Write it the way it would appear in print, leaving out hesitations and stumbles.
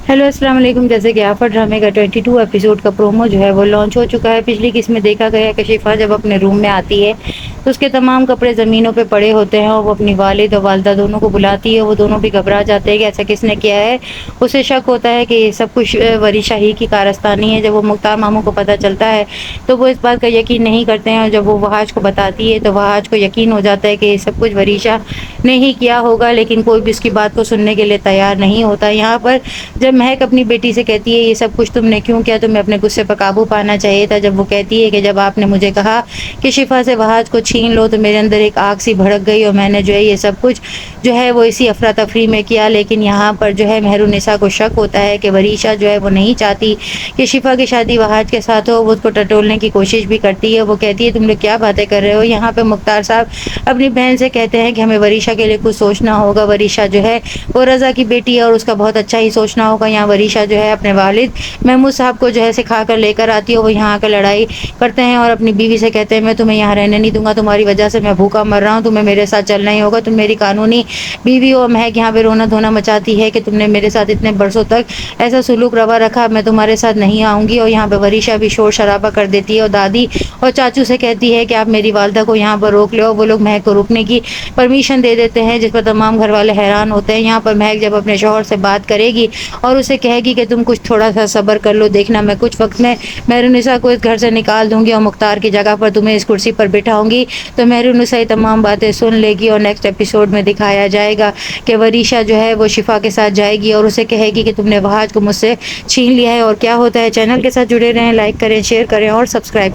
Hello السلام علیکم. جیسے کہ آفر ڈرامے کا 22 ایپیسوڈ کا پرومو جو ہے وہ لانچ ہو چکا ہے. پچھلی قسط میں دیکھا گیا کہ شفا جب اپنے روم میں آتی ہے تو اس کے تمام کپڑے زمینوں پہ پڑے ہوتے ہیں اور وہ اپنی والد اور والدہ دونوں کو بلاتی ہے. وہ دونوں بھی گھبرا جاتے ہیں کہ ایسا کس نے کیا ہے. اسے شک ہوتا ہے کہ یہ سب کچھ وریشا ہی کی کارستانی ہے. جب وہ مختار ماموں کو پتہ چلتا ہے تو وہ اس بات کا یقین نہیں کرتے ہیں, اور جب وہ وحاج کو بتاتی ہے تو وحاج کو یقین ہو جاتا ہے کہ یہ سب کچھ وریشا نے ہی کیا ہوگا. لیکن کوئی بھی اس کی بات کو سننے کے لیے تیار نہیں ہوتا. یہاں پر جب مہک اپنی بیٹی سے کہتی ہے یہ سب کچھ تم نے کیوں کیا, تمہیں اپنے غصے پر قابو پانا چاہیے تھا. جب وہ کہتی ہے کہ جب آپ نے مجھے کہا کہ شفا سے وحاج کو چھین لو تو میرے اندر ایک آگ سی بھڑک گئی اور میں نے جو ہے یہ سب کچھ جو ہے وہ اسی افراتفری میں کیا. لیکن یہاں پر جو ہے مہرالنساء کو شک ہوتا ہے کہ وریشا جو ہے وہ نہیں چاہتی کہ شفا کی شادی وحاج کے ساتھ ہو. وہ اس کو ٹٹولنے کی کوشش بھی کرتی ہے. وہ کہتی ہے تم لوگ کیا باتیں کر رہے ہو. یہاں پہ مختار صاحب اپنی بہن سے کہتے ہیں کہ ہمیں وریشا کے لیے کچھ سوچنا ہوگا. وریشا جو ہے وہ رضا کی بیٹی ہے اور اس کا بہت اچھا ہی سوچنا ہوگا. یہاں وریشا جو ہے اپنے والد محمود صاحب کو جو ہے سکھا کر لے کر آتی ہے. وہ یہاں آ کر لڑائی کرتے ہیں اور اپنی بیوی سے کہتے ہیں میں تمہیں یہاں رہنے نہیں دوں گا, تمہاری وجہ سے میں بھوکا مر رہا ہوں, تمہیں میرے ساتھ چلنا ہی ہوگا. تم میری قانونی بیوی ہو. مہک یہاں پہ رونا دھونا مچاتی ہے کہ تم نے میرے ساتھ اتنے برسوں تک ایسا سلوک روا رکھا, میں تمہارے ساتھ نہیں آؤں گی. اور یہاں پہ وریشا بھی شور شرابہ کر دیتی ہے اور دادی اور چاچو سے کہتی ہے کہ آپ میری والدہ کو یہاں پر روک لو. وہ لوگ مہک کو روکنے کی پرمیشن دے دیتے ہیں, جس پر تمام گھر والے حیران ہوتے ہیں. یہاں پر مہک جب اپنے شوہر سے بات کرے گی اور اسے کہے گی کہ تم کچھ تھوڑا سا صبر کر لو, دیکھنا میں کچھ وقت میں مہرالنساء کو اس گھر سے نکال دوں گی اور مختار کی جگہ پر تمہیں اس کرسی پر بٹھاؤں گی. تو مہرالنساء یہ تمام باتیں سن لے گی اور نیکسٹ ایپیسوڈ میں دکھایا جائے گا کہ وریشا جو ہے وہ شفا کے ساتھ جائے گی اور اسے کہے گی کہ تم نے وحاج کو مجھ سے چھین لیا ہے. اور کیا ہوتا ہے. چینل کے ساتھ جڑے رہیں, لائک کریں, شیئر کریں اور سبسکرائب